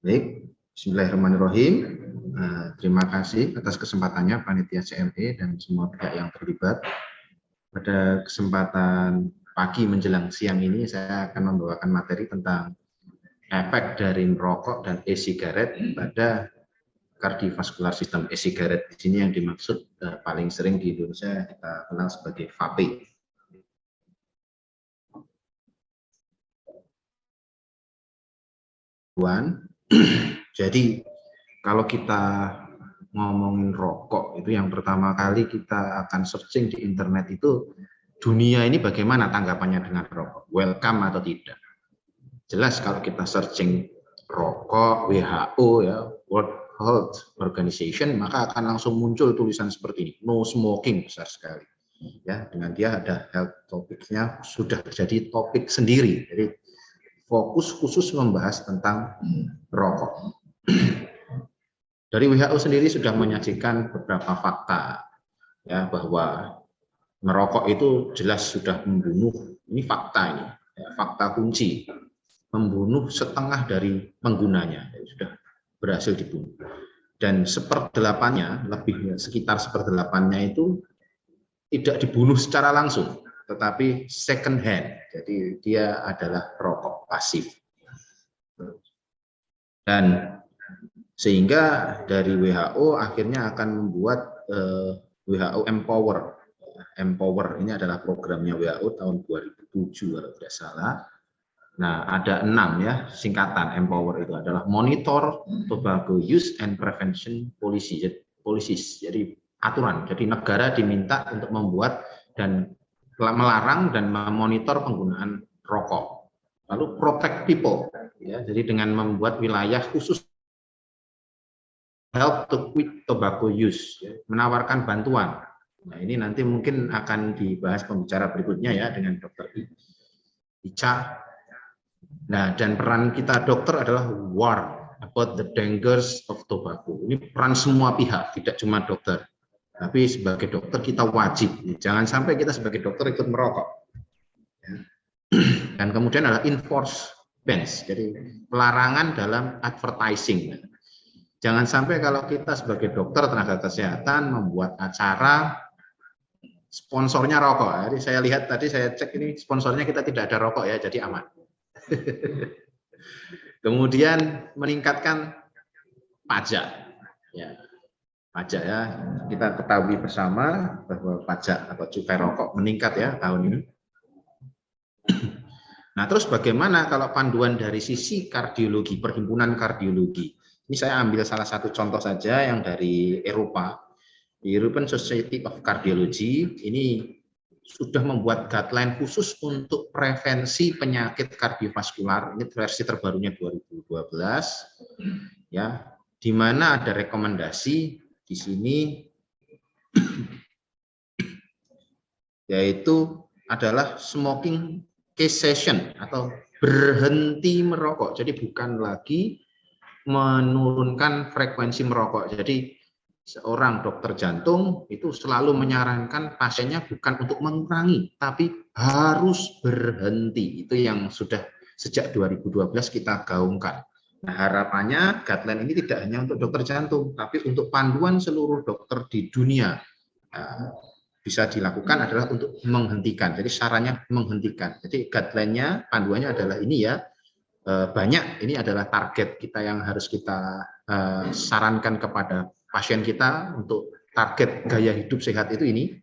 Baik, bismillahirrahmanirrahim. Terima kasih atas kesempatannya panitia CME dan semua pihak yang terlibat. Pada kesempatan pagi menjelang siang ini saya akan membawakan materi tentang efek dari merokok dan e-sigaret pada kardiovaskular sistem. E-sigaret di sini yang dimaksud paling sering di Indonesia kita kenal sebagai vape. Jadi kalau kita ngomongin rokok itu yang pertama kali kita akan searching di internet itu dunia ini bagaimana tanggapannya dengan rokok, welcome atau tidak. Jelas kalau kita searching rokok, WHO ya, World Health Organization, maka akan langsung muncul tulisan seperti ini, no smoking, besar sekali. Ya, dengan dia ada health topiknya sudah jadi topik sendiri. Jadi fokus khusus membahas tentang rokok. Dari WHO sendiri sudah menyajikan beberapa fakta ya bahwa merokok itu jelas sudah membunuh, ini fakta ini, ya, fakta kunci, membunuh setengah dari penggunanya, ya, sudah berhasil dibunuh. Dan seperdelapannya, lebih sekitar seperdelapannya itu tidak dibunuh secara langsung, tetapi second hand, jadi dia adalah rokok pasif. Dan sehingga dari WHO akhirnya akan membuat WHO Empower ini adalah programnya WHO tahun 2007 kalau tidak salah. Nah, ada 6 ya singkatan Empower itu adalah Monitor Tobacco Use and Prevention Policies. Jadi aturan. Jadi negara diminta untuk membuat dan melarang dan memonitor penggunaan rokok. Lalu protect people ya. Jadi dengan membuat wilayah khusus help to quit tobacco use, ya, menawarkan bantuan. Nah, ini nanti mungkin akan dibahas pembicara berikutnya ya dengan Dr. Ica. Nah, dan peran kita dokter adalah warn about the dangers of tobacco. Ini peran semua pihak, tidak cuma dokter. Tapi sebagai dokter kita wajib, jangan sampai kita sebagai dokter ikut merokok. Dan kemudian adalah enforce bans, jadi pelarangan dalam advertising. Jangan sampai kalau kita sebagai dokter tenaga kesehatan membuat acara sponsornya rokok. Jadi saya lihat tadi saya cek ini sponsornya kita tidak ada rokok ya, jadi aman. Kemudian meningkatkan pajak. Ya, pajak ya. Kita ketahui bersama bahwa pajak atau cukai rokok meningkat ya tahun ini. Nah, terus bagaimana kalau panduan dari sisi kardiologi, perhimpunan kardiologi? Ini saya ambil salah satu contoh saja yang dari Eropa. The European Society of Cardiology ini sudah membuat guideline khusus untuk prevensi penyakit kardiovaskular. Ini versi terbarunya 2012. Ya, di mana ada rekomendasi di sini yaitu adalah smoking cessation atau berhenti merokok. Jadi bukan lagi menurunkan frekuensi merokok. Jadi seorang dokter jantung itu selalu menyarankan pasiennya bukan untuk mengurangi, tapi harus berhenti. Itu yang sudah sejak 2012 kita gaungkan. Nah, harapannya guideline ini tidak hanya untuk dokter jantung, tapi untuk panduan seluruh dokter di dunia. Nah, bisa dilakukan adalah untuk menghentikan. Jadi sarannya menghentikan. Jadi guideline-nya, panduannya adalah ini ya. Banyak, ini adalah target kita yang harus kita sarankan kepada pasien kita untuk target gaya hidup sehat itu ini.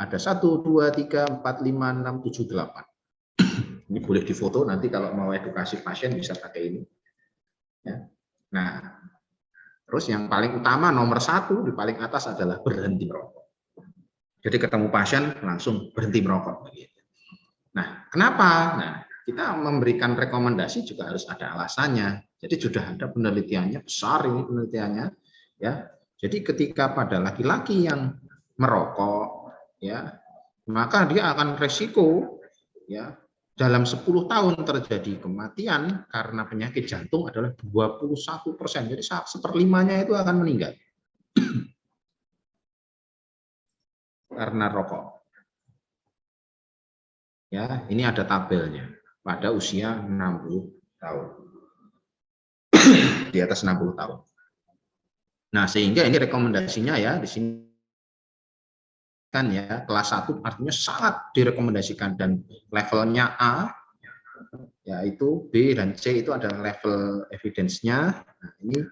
Ada 1, 2, 3, 4, 5, 6, 7, 8. Ini boleh difoto, nanti kalau mau edukasi pasien bisa pakai ini. Ya. Nah, terus yang paling utama nomor 1 di paling atas adalah berhenti merokok. Jadi ketemu pasien langsung berhenti merokok. Nah, kenapa? Nah, kita memberikan rekomendasi juga harus ada alasannya. Jadi sudah ada penelitiannya, besar ini penelitiannya, ya. Jadi ketika pada laki-laki yang merokok, ya, maka dia akan resiko, ya, dalam 10 tahun terjadi kematian karena penyakit jantung adalah 21%. Jadi 1/5-nya itu akan meninggal karena rokok. Ya, ini ada tabelnya pada usia 60 tahun. di atas 60 tahun. Nah, sehingga ini rekomendasinya ya di sini kan ya kelas 1 artinya sangat direkomendasikan, dan levelnya A yaitu B dan C itu adalah level evidence-nya. Nah, ini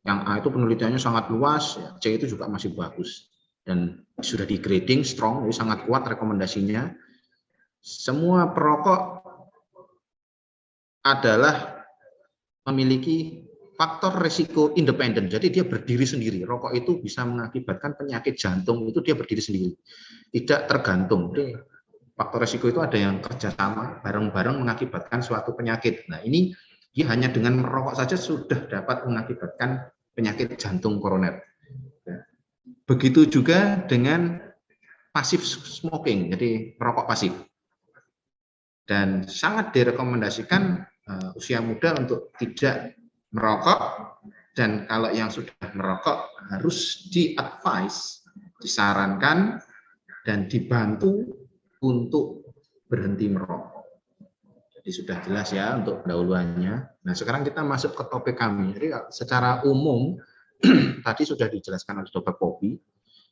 yang A itu penelitiannya sangat luas, ya, C itu juga masih bagus dan sudah di grading strong, jadi sangat kuat rekomendasinya. Semua perokok adalah memiliki faktor risiko independen, jadi dia berdiri sendiri. Rokok itu bisa mengakibatkan penyakit jantung, itu dia berdiri sendiri, tidak tergantung. Jadi faktor risiko itu ada yang kerjasama bareng-bareng mengakibatkan suatu penyakit. Nah, ini dia hanya dengan merokok saja sudah dapat mengakibatkan penyakit jantung koroner. Begitu juga dengan passive smoking, jadi perokok pasif. Dan sangat direkomendasikan usia muda untuk tidak merokok, dan kalau yang sudah merokok harus di-advise, disarankan dan dibantu untuk berhenti merokok. Jadi sudah jelas ya untuk pendahuluannya. Nah, sekarang kita masuk ke topik kami. Jadi secara umum tadi sudah dijelaskan oleh Dr. Poppy.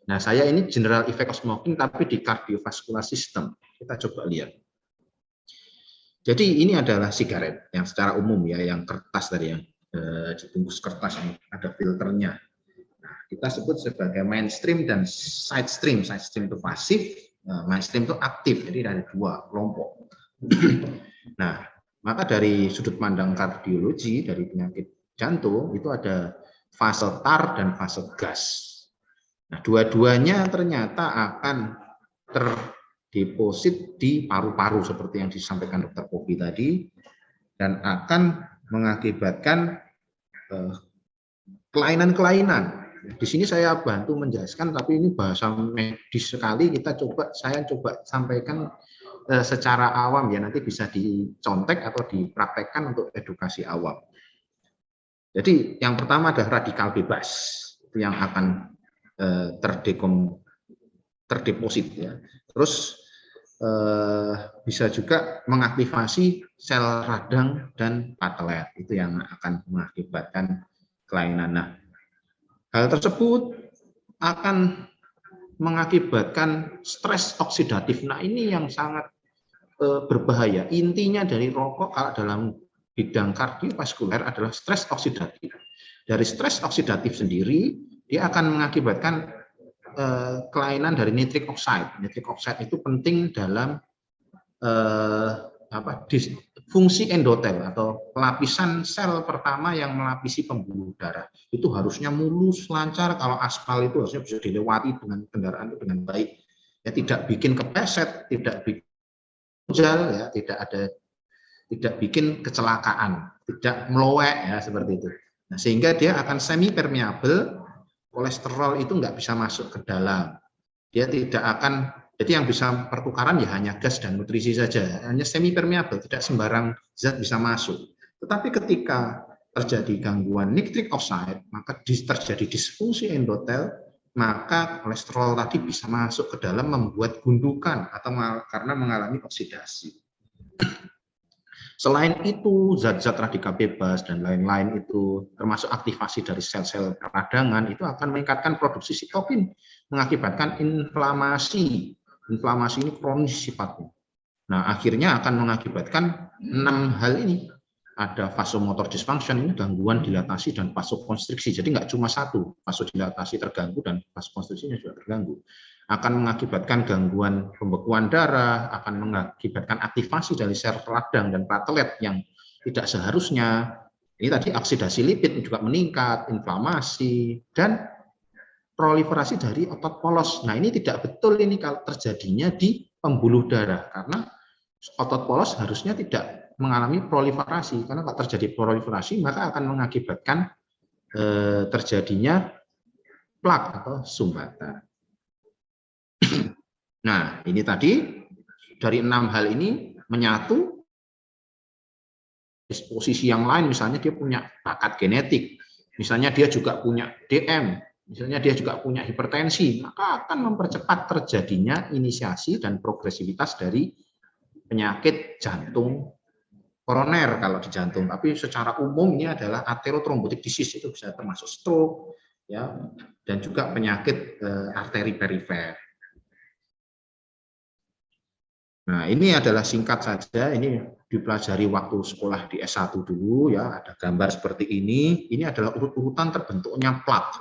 Nah, saya ini general effect of smoking tapi di cardiovascular system. Kita coba lihat. Jadi ini adalah sigaret yang secara umum ya, yang kertas tadi, yang dibungkus kertas yang ada filternya. Nah, kita sebut sebagai mainstream dan side stream. Side stream itu pasif, mainstream itu aktif. Jadi ada dua kelompok. Nah, maka dari sudut pandang kardiologi, dari penyakit jantung itu ada fase tar dan fase gas. Nah, dua-duanya ternyata akan terdeposit di paru-paru seperti yang disampaikan Dr. Poppy tadi, dan akan mengakibatkan kelainan-kelainan. Di sini saya bantu menjelaskan, tapi ini bahasa medis sekali. Saya coba sampaikan secara awam ya, nanti bisa dicontek atau dipraktekkan untuk edukasi awam. Jadi yang pertama adalah radikal bebas, itu yang akan terdeposit ya. Terus bisa juga mengaktifasi sel radang dan platelet, itu yang akan mengakibatkan kelainan. Nah, hal tersebut akan mengakibatkan stres oksidatif. Nah, ini yang sangat berbahaya. Intinya dari rokok kalau dalam bidang kardiovaskuler adalah stres oksidatif. Dari stres oksidatif sendiri, dia akan mengakibatkan kelainan dari nitric oxide. Nitric oxide itu penting dalam fungsi endotel atau lapisan sel pertama yang melapisi pembuluh darah. Itu harusnya mulus, lancar. Kalau aspal itu harusnya bisa dilewati dengan kendaraan itu dengan baik. Ya, tidak bikin kepeset, tidak bikin jal, ya, tidak bikin kecelakaan, tidak melowek ya seperti itu. Nah, sehingga dia akan semi permeable. Kolesterol itu nggak bisa masuk ke dalam. Dia tidak akan, jadi yang bisa pertukaran ya hanya gas dan nutrisi saja, hanya semi permeable, tidak sembarang zat bisa masuk. Tetapi ketika terjadi gangguan nitric oxide, maka terjadi disfungsi endotel, maka kolesterol tadi bisa masuk ke dalam, membuat gundukan atau karena mengalami oksidasi. Selain itu, zat-zat radikal bebas dan lain-lain itu, termasuk aktivasi dari sel-sel peradangan, itu akan meningkatkan produksi sitokin, mengakibatkan inflamasi. Inflamasi ini kronis sifatnya. Nah, akhirnya akan mengakibatkan 6 hal ini. Ada vasomotor dysfunction, ini gangguan dilatasi dan vasokonstriksi. Jadi nggak cuma satu, vasodilatasi terganggu dan vasokonstriksinya juga terganggu. Akan mengakibatkan gangguan pembekuan darah, akan mengakibatkan aktivasi dari sel radang dan platelet yang tidak seharusnya. Ini tadi oksidasi lipid juga meningkat, inflamasi, dan proliferasi dari otot polos. Nah, ini tidak betul ini kalau terjadinya di pembuluh darah, karena otot polos harusnya tidak mengalami proliferasi, karena kalau terjadi proliferasi maka akan mengakibatkan terjadinya plak atau sumbatan. Nah, ini tadi dari 6 hal ini menyatu. Disposisi yang lain, misalnya dia punya bakat genetik, misalnya dia juga punya DM, misalnya dia juga punya hipertensi, maka akan mempercepat terjadinya inisiasi dan progresivitas dari penyakit jantung koroner kalau di jantung, tapi secara umum ini adalah atherothrombotic disease, itu bisa termasuk stroke, ya, dan juga penyakit arteri perifer. Nah, ini adalah singkat saja, ini dipelajari waktu sekolah di S1 dulu, ya, ada gambar seperti ini. Ini adalah urut-urutan terbentuknya plak,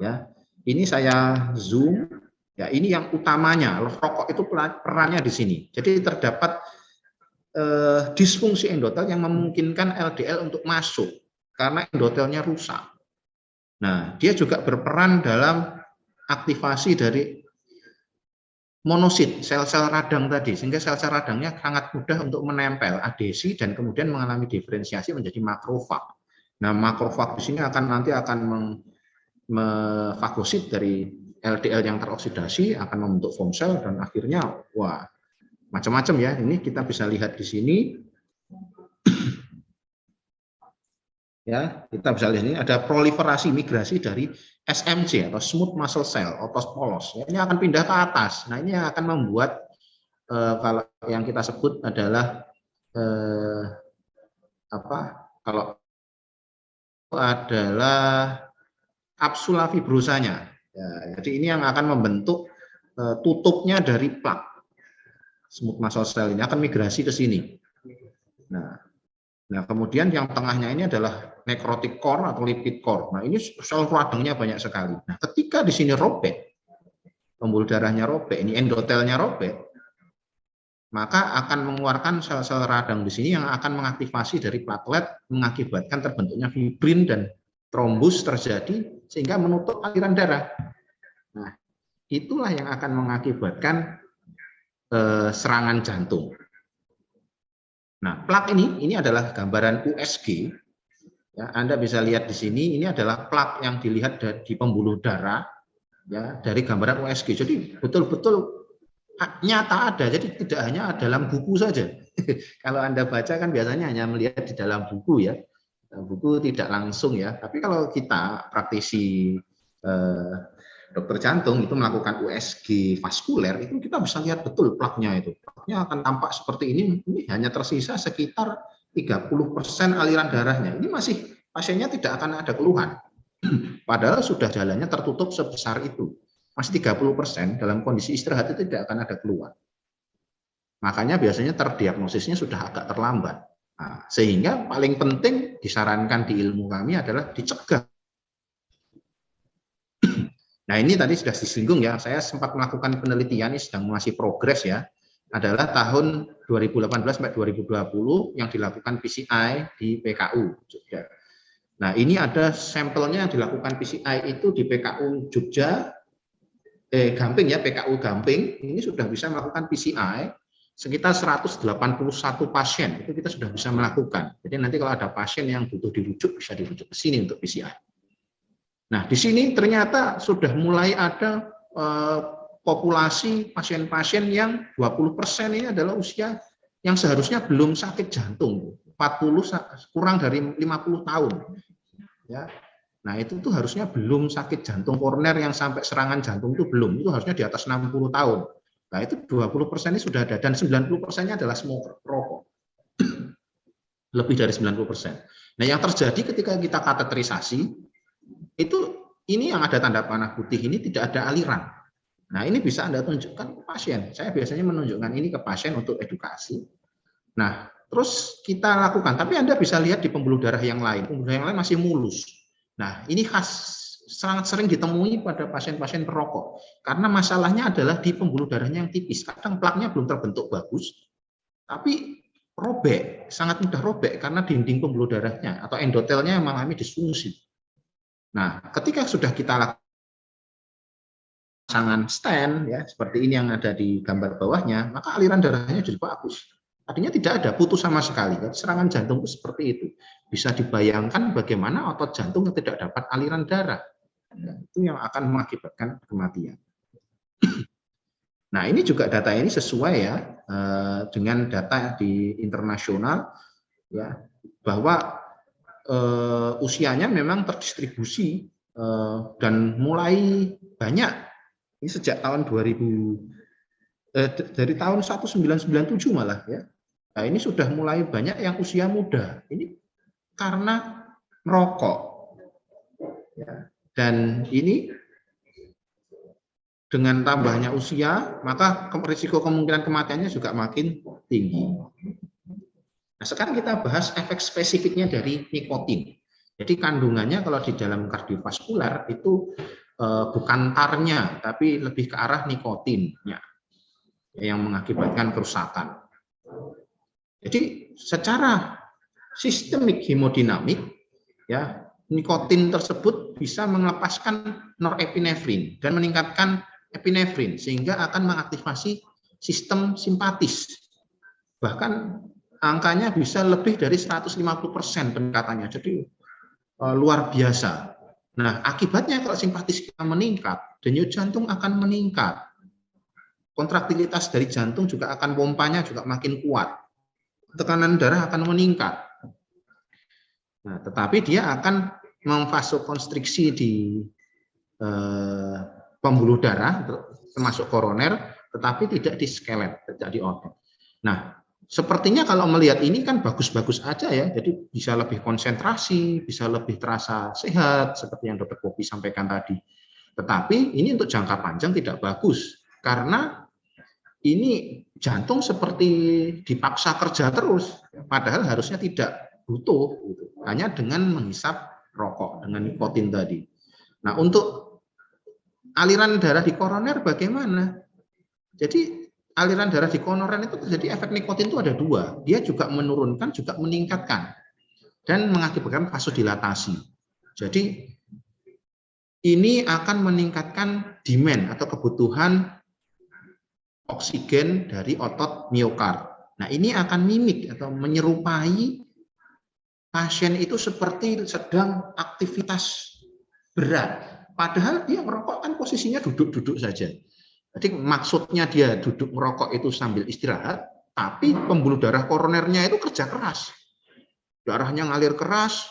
ya. Ini saya zoom, ya, ini yang utamanya, rokok itu perannya di sini. Jadi terdapat disfungsi endotel yang memungkinkan LDL untuk masuk karena endotelnya rusak. Nah, dia juga berperan dalam aktivasi dari monosit, sel-sel radang tadi, sehingga sel-sel radangnya sangat mudah untuk menempel adhesi dan kemudian mengalami diferensiasi menjadi makrofag. Nah, makrofag di sini nanti akan memfagosit dari LDL yang teroksidasi, akan membentuk foam cell dan akhirnya, wah, macam-macam ya. Ini kita bisa lihat di sini. Ya, kita bisa lihat ini ada proliferasi migrasi dari SMC atau smooth muscle cell atau polos. Ini akan pindah ke atas. Nah, ini yang akan membuat kalau yang kita sebut adalah kalau adalah kapsula fibrosanya. Ya, jadi ini yang akan membentuk tutupnya dari plak. Smooth muscle cell ini akan migrasi ke sini. Nah, kemudian yang tengahnya ini adalah necrotic core atau lipid core. Nah, ini sel radangnya banyak sekali. Nah, ketika di sini robek, pembuluh darahnya robek, ini endotelnya robek, maka akan mengeluarkan sel-sel radang di sini yang akan mengaktifasi dari platelet, mengakibatkan terbentuknya fibrin dan trombus terjadi sehingga menutup aliran darah. Nah, itulah yang akan mengakibatkan serangan jantung. Nah, plak ini adalah gambaran USG. Ya, Anda bisa lihat di sini, ini adalah plak yang dilihat di pembuluh darah, ya, dari gambaran USG. Jadi betul-betul nyata ada. Jadi tidak hanya dalam buku saja. Kalau Anda baca kan biasanya hanya melihat di dalam buku, ya, buku tidak langsung, ya. Tapi kalau kita praktisi dokter jantung itu melakukan USG vaskuler, itu kita bisa lihat betul plaknya itu. Plaknya akan tampak seperti ini hanya tersisa sekitar 30% aliran darahnya. Ini masih pasiennya tidak akan ada keluhan. Padahal sudah jalannya tertutup sebesar itu. Masih 30% dalam kondisi istirahat itu tidak akan ada keluhan. Makanya biasanya terdiagnosisnya sudah agak terlambat. Nah, sehingga paling penting disarankan di ilmu kami adalah dicegah. Nah, ini tadi sudah disinggung, ya, saya sempat melakukan penelitian, ini sedang masih progres, ya, adalah tahun 2018 sampai 2020 yang dilakukan PCI di PKU Jogja. Nah, ini ada sampelnya yang dilakukan PCI itu di PKU Jogja, Gamping, ya, PKU Gamping, ini sudah bisa melakukan PCI sekitar 181 pasien, itu kita sudah bisa melakukan. Jadi nanti kalau ada pasien yang butuh dirujuk, bisa dirujuk ke sini untuk PCI. Nah, di sini ternyata sudah mulai ada populasi pasien-pasien yang 20% ini adalah usia yang seharusnya belum sakit jantung, 40 kurang dari 50 tahun. Ya. Nah, itu tuh harusnya belum sakit jantung koroner yang sampai serangan jantung itu belum, itu harusnya di atas 60 tahun. Nah, itu 20% ini sudah ada dan 90%-nya adalah smoker, perokok. Lebih dari 90%. Nah, yang terjadi ketika kita kateterisasi itu ini yang ada tanda panah putih ini tidak ada aliran. Nah, ini bisa Anda tunjukkan ke pasien. Saya biasanya menunjukkan ini ke pasien untuk edukasi. Nah, terus kita lakukan. Tapi Anda bisa lihat di pembuluh darah yang lain. Pembuluh darah yang lain masih mulus. Nah, ini sangat sering ditemui pada pasien-pasien perokok. Karena masalahnya adalah di pembuluh darahnya yang tipis. Kadang plaknya belum terbentuk bagus, tapi robek, sangat mudah robek karena dinding pembuluh darahnya atau endotelnya yang mengalami disfungsi. Nah, ketika sudah kita lakukan pasangan stent, ya, seperti ini yang ada di gambar bawahnya, maka aliran darahnya jadi bagus. Artinya tidak ada putus sama sekali. Serangan jantung itu seperti itu. Bisa dibayangkan bagaimana otot jantung yang tidak dapat aliran darah. Ya, itu yang akan mengakibatkan kematian. Nah, ini juga data ini sesuai, ya, dengan data di internasional, ya, bahwa usianya memang terdistribusi dan mulai banyak. Ini sejak tahun 2000 dari tahun 1997 malah, ya. Nah, ini sudah mulai banyak yang usia muda. Ini karena merokok. Ya. Dan ini dengan tambahnya usia, maka risiko kemungkinan kematiannya juga makin tinggi. Nah, sekarang kita bahas efek spesifiknya dari nikotin. Jadi kandungannya kalau di dalam kardiovaskular itu bukan tarnya, tapi lebih ke arah nikotinnya yang mengakibatkan kerusakan. Jadi secara sistemik hemodinamik, ya, nikotin tersebut bisa melepaskan norepinefrin dan meningkatkan epinefrin sehingga akan mengaktifasi sistem simpatis. Bahkan angkanya bisa lebih dari 150% peningkatannya. Jadi luar biasa. Nah, akibatnya kalau simpatis kita meningkat, denyut jantung akan meningkat. Kontraktilitas dari jantung juga akan, pompanya juga makin kuat. Tekanan darah akan meningkat. Nah, tetapi dia akan memvasokonstriksi di pembuluh darah, termasuk koroner, tetapi tidak di skelet, tidak di otot. Nah, sepertinya kalau melihat ini kan bagus-bagus aja ya, jadi bisa lebih konsentrasi, bisa lebih terasa sehat, seperti yang Dr. Poppy sampaikan tadi. Tetapi ini untuk jangka panjang tidak bagus, karena ini jantung seperti dipaksa kerja terus, padahal harusnya tidak butuh, hanya dengan menghisap rokok, dengan nikotin tadi. Nah, untuk aliran darah di koroner bagaimana? Jadi aliran darah di koroner itu terjadi efek nikotin itu ada dua. Dia juga menurunkan, juga meningkatkan. Dan mengakibatkan vasodilatasi. Jadi ini akan meningkatkan demand atau kebutuhan oksigen dari otot miokard. Nah, ini akan mimik atau menyerupai pasien itu seperti sedang aktivitas berat. Padahal dia merokok kan posisinya duduk-duduk saja. Jadi maksudnya dia duduk merokok itu sambil istirahat, tapi pembuluh darah koronernya itu kerja keras. Darahnya ngalir keras,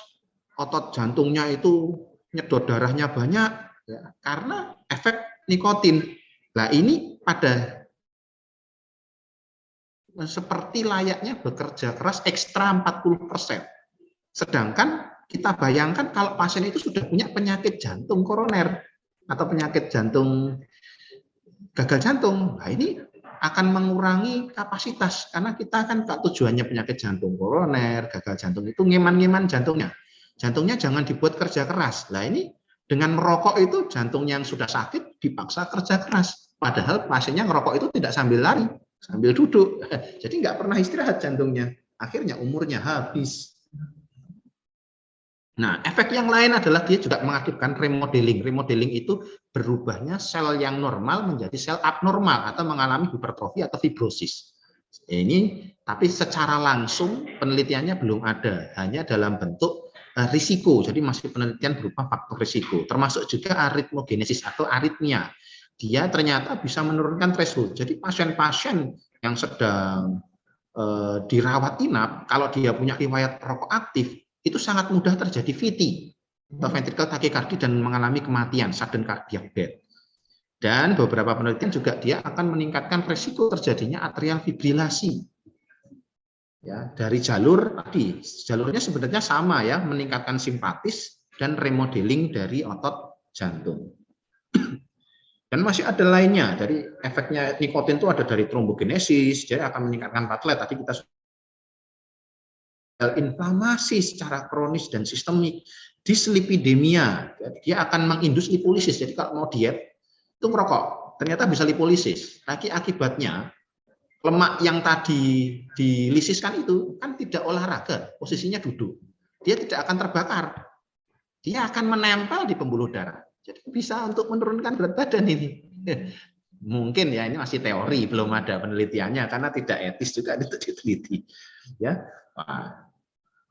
otot jantungnya itu nyedot darahnya banyak, ya, karena efek nikotin. Nah, ini pada seperti layaknya bekerja keras ekstra 40%. Sedangkan kita bayangkan kalau pasien itu sudah punya penyakit jantung koroner atau penyakit jantung gagal jantung, nah ini akan mengurangi kapasitas, karena kita kan tujuannya penyakit jantung koroner, gagal jantung itu ngeman-ngeman jantungnya. Jantungnya jangan dibuat kerja keras. Nah, ini dengan merokok itu jantungnya yang sudah sakit dipaksa kerja keras. Padahal pasiennya ngerokok itu tidak sambil lari, sambil duduk. Jadi nggak pernah istirahat jantungnya. Akhirnya umurnya habis. Nah, efek yang lain adalah dia juga mengakibatkan remodeling. Remodeling itu berubahnya sel yang normal menjadi sel abnormal atau mengalami hipertrofi atau fibrosis. Ini tapi secara langsung penelitiannya belum ada, hanya dalam bentuk risiko. Jadi masih penelitian berupa faktor risiko, termasuk juga aritmogenesis atau aritmia. Dia ternyata bisa menurunkan threshold. Jadi pasien-pasien yang sedang dirawat inap, kalau dia punya riwayat rokok aktif, itu sangat mudah terjadi VT atau ventricular tachycardia dan mengalami kematian, sudden cardiac death. Dan beberapa penelitian juga dia akan meningkatkan risiko terjadinya atrial fibrilasi. Ya, dari jalur tadi, jalurnya sebenarnya sama ya, meningkatkan simpatis dan remodeling dari otot jantung. Dan masih ada lainnya, dari efeknya nikotin itu ada dari trombogenesis, jadi akan meningkatkan platelet. Tadi kita inflamasi secara kronis dan sistemik, dislipidemia, dia akan mengindus lipolisis. Jadi kalau mau diet itu merokok, ternyata bisa lipolisis. Lagi akibatnya lemak yang tadi dilisiskan itu kan tidak olahraga, posisinya duduk, dia tidak akan terbakar, dia akan menempel di pembuluh darah. Jadi bisa untuk menurunkan berat badan ini. Mungkin ya, ini masih teori, belum ada penelitiannya karena tidak etis juga untuk diteliti. Ya. Nah,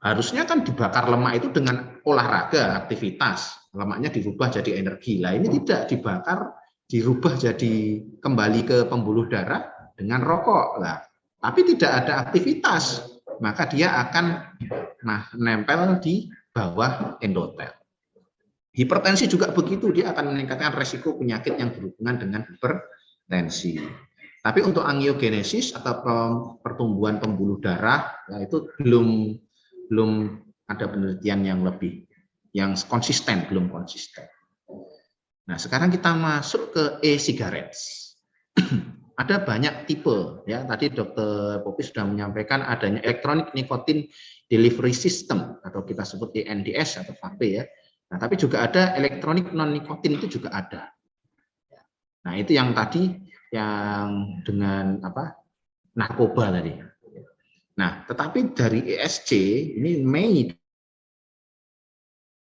harusnya kan dibakar lemak itu dengan olahraga, aktivitas, lemaknya dirubah jadi energi. Lah ini tidak dibakar, dirubah jadi kembali ke pembuluh darah dengan rokok. Lah, tapi tidak ada aktivitas, maka dia akan nempel di bawah endotel. Hipertensi juga begitu, dia akan meningkatkan resiko penyakit yang berhubungan dengan hipertensi. Tapi untuk angiogenesis atau pertumbuhan pembuluh darah, ya itu belum ada penelitian yang konsisten, belum konsisten. Nah, sekarang kita masuk ke e-cigarettes. Ada banyak tipe, ya. Tadi Dr. Popi sudah menyampaikan adanya electronic nicotine delivery system atau kita sebut ENDS atau vape, ya. Nah, tapi juga ada electronic non nikotin, itu juga ada. Nah, itu yang tadi yang dengan narkoba tadi. Nah, tetapi dari ESC ini Mei,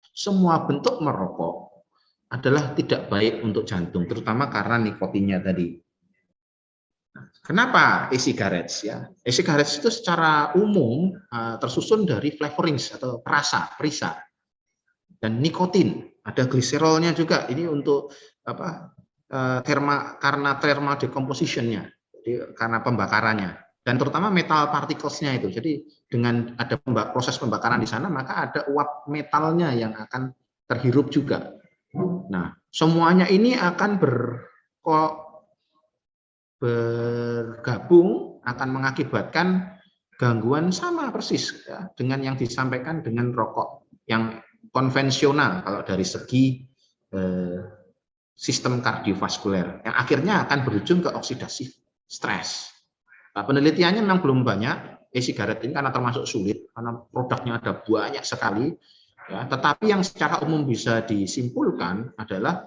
semua bentuk merokok adalah tidak baik untuk jantung, terutama karena nikotinnya tadi. Kenapa e-cigarettes, ya? E-cigarettes itu secara umum tersusun dari flavorings atau perisa dan nikotin. Ada gliserolnya juga. Ini untuk karena thermal decomposition-nya, karena pembakarannya, dan terutama metal particles-nya itu. Jadi dengan ada proses pembakaran di sana, maka ada uap metalnya yang akan terhirup juga. Nah, semuanya ini akan bergabung, akan mengakibatkan gangguan sama persis, ya, dengan yang disampaikan dengan rokok yang konvensional kalau dari segi sistem kardiovaskuler, yang akhirnya akan berujung ke oksidasi stres. Nah, penelitiannya memang belum banyak e-sigaret ini karena termasuk sulit, karena produknya ada banyak sekali, ya, tetapi yang secara umum bisa disimpulkan adalah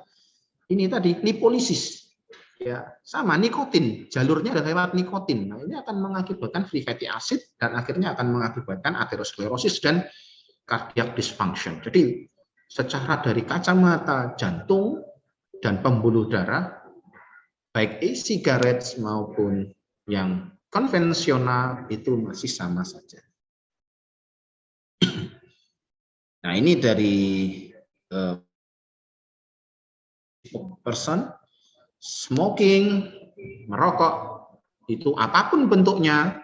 ini tadi, lipolisis, ya, sama nikotin, jalurnya adalah lewat nikotin. Nah, ini akan mengakibatkan free fatty acid dan akhirnya akan mengakibatkan aterosklerosis dan cardiac dysfunction. Jadi secara dari kacamata jantung dan pembuluh darah, baik e-cigarettes maupun yang konvensional itu masih sama saja. Nah, ini dari person, smoking, merokok, itu apapun bentuknya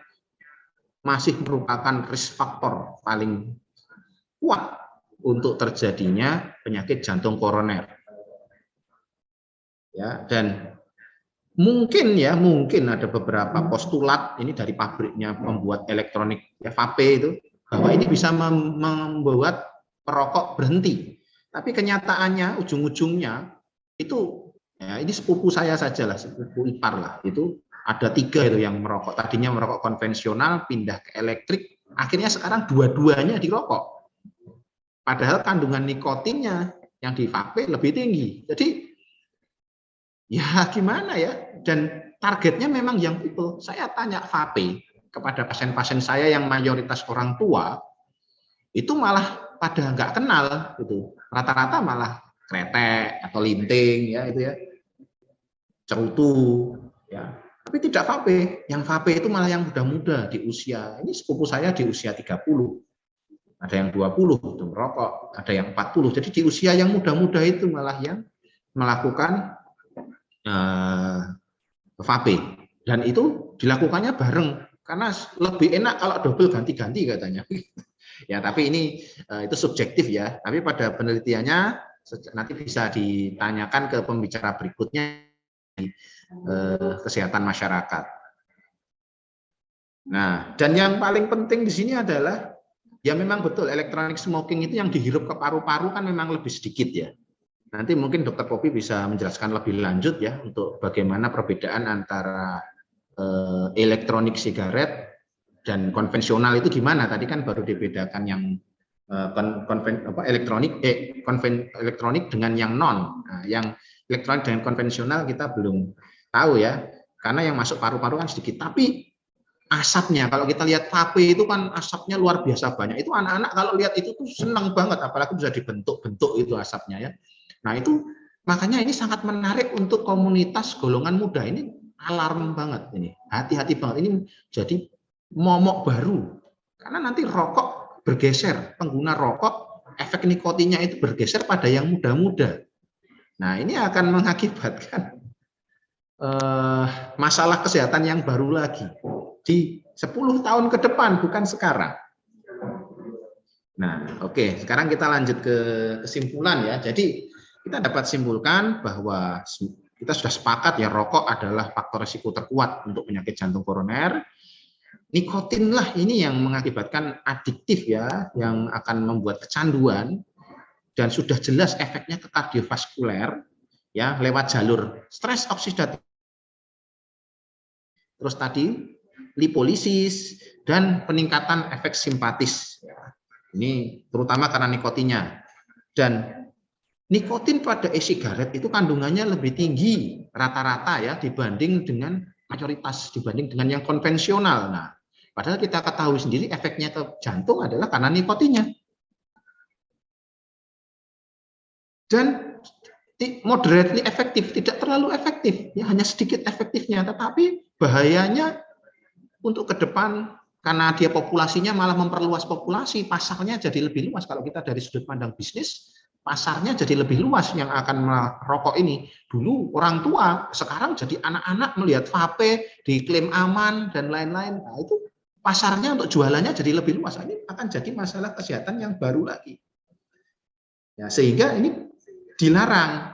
masih merupakan risk factor paling kuat untuk terjadinya penyakit jantung koroner. Ya, dan mungkin ada beberapa postulat ini dari pabriknya membuat elektronik, ya, vape itu, bahwa ini bisa membuat perokok berhenti. Tapi kenyataannya ujung-ujungnya itu, ya, ini sepupu saya saja lah, sepupu ipar lah, itu ada 3 itu yang merokok. Tadinya merokok konvensional, pindah ke elektrik, akhirnya sekarang dua-duanya dirokok. Padahal kandungan nikotinnya yang di vape lebih tinggi. Jadi ya gimana ya, dan targetnya memang yang itu. Saya tanya vape kepada pasien-pasien saya yang mayoritas orang tua, itu malah pada nggak kenal gitu. Rata-rata malah kretek atau linting, ya, itu ya, cerutu, ya. Tapi tidak vape. Yang vape itu malah yang muda-muda di usia. Ini sepupu saya di usia 30. Ada yang 20 itu merokok, ada yang 40. Jadi di usia yang muda-muda itu malah yang melakukan vape, dan itu dilakukannya bareng karena lebih enak kalau double ganti-ganti katanya. Ya, tapi ini itu subjektif ya. Tapi pada penelitiannya nanti bisa ditanyakan ke pembicara berikutnya di kesehatan masyarakat. Nah, dan yang paling penting di sini adalah, ya, memang betul electronic smoking itu yang dihirup ke paru-paru kan memang lebih sedikit, ya. Nanti mungkin Dr. Popi bisa menjelaskan lebih lanjut, ya, untuk bagaimana perbedaan antara elektronik sigaret dan konvensional itu gimana. Tadi kan baru dibedakan yang elektronik dengan yang non. Nah, yang elektronik dengan konvensional kita belum tahu, ya, karena yang masuk paru-paru kan sedikit. Tapi asapnya, kalau kita lihat vape itu kan asapnya luar biasa banyak. Itu anak-anak kalau lihat itu tuh senang banget, apalagi bisa dibentuk-bentuk itu asapnya, ya. Nah, itu makanya ini sangat menarik untuk komunitas golongan muda. Ini alarm banget ini. Hati-hati banget, ini jadi momok baru. Karena nanti rokok bergeser, pengguna rokok, efek nikotinnya itu bergeser pada yang muda-muda. Nah, ini akan mengakibatkan masalah kesehatan yang baru lagi di 10 tahun ke depan, bukan sekarang. Nah, oke, sekarang kita lanjut ke kesimpulan, ya. Jadi kita dapat simpulkan bahwa kita sudah sepakat ya, rokok adalah faktor risiko terkuat untuk penyakit jantung koroner. Nikotin lah ini yang mengakibatkan adiktif ya, yang akan membuat kecanduan, dan sudah jelas efeknya ke kardiovaskuler ya lewat jalur stres oksidatif. Terus tadi lipolisis dan peningkatan efek simpatis. Ini terutama karena nikotinnya. Dan nikotin pada e-sigaret itu kandungannya lebih tinggi rata-rata ya dibanding dengan mayoritas, dibanding dengan yang konvensional. Nah, padahal kita ketahui sendiri efeknya ke jantung adalah karena nikotinnya. Dan moderately efektif, tidak terlalu efektif, ya hanya sedikit efektifnya, tetapi bahayanya untuk ke depan karena dia populasinya malah memperluas populasi, pasarnya jadi lebih luas. Kalau kita dari sudut pandang bisnis, pasarnya jadi lebih luas yang akan merokok ini. Dulu orang tua, sekarang jadi anak-anak melihat vape, diklaim aman dan lain-lain. Nah, itu pasarnya untuk jualannya jadi lebih luas. Ini akan jadi masalah kesehatan yang baru lagi. Ya, sehingga ini dilarang